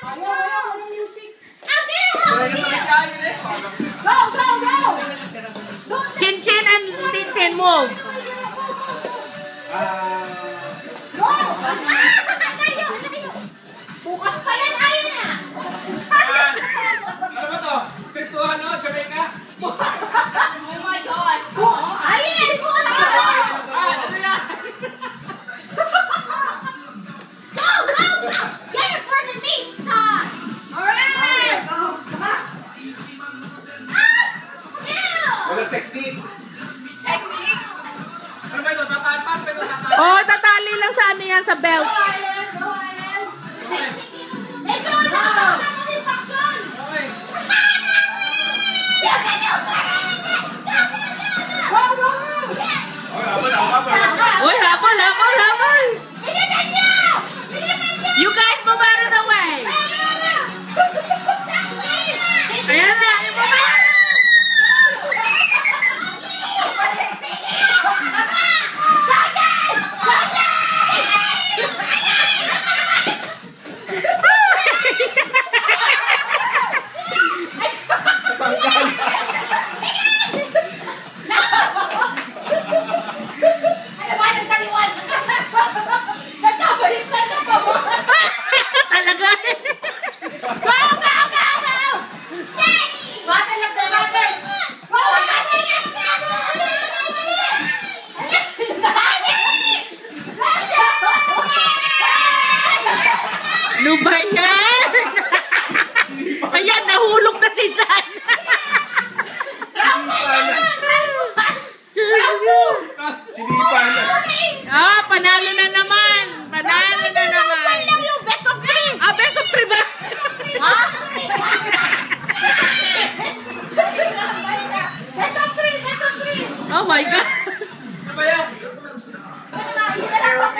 Ayaw, music. Go, go, go! Chin-chin and tin-tin move. Go! Bukas pa yan, ayun na! Ano ba to? Pintuhan no? Jamaica? Oh my gosh! Ayun! Bukas pa! Ano yan? Go, go, go! Get it for the meat sauce! Alright! Wala technique. Technique! Ano ba ito? Tatalpan? Pero tatalpan? Oh, tatali lang sa ano yan, sa belt. Go, Ellen! Go, Ellen! Ito! Satisfaction! Okay. Go, go, go! Uy, habol, habol, habol. Bilisan niyo! Bilisan niyo! You guys move out of the way. Ayan na, yung move out. Talaga. Ano ba yan? Ayan, nahulog na si Jan. Sinipa na. Ah, panalo na naman. Panalo na naman. Best of three! Ah, best of 3 ba? Ha? Best of three! Best of three! Oh my God. Ano ba yan? Basta, hindi na lang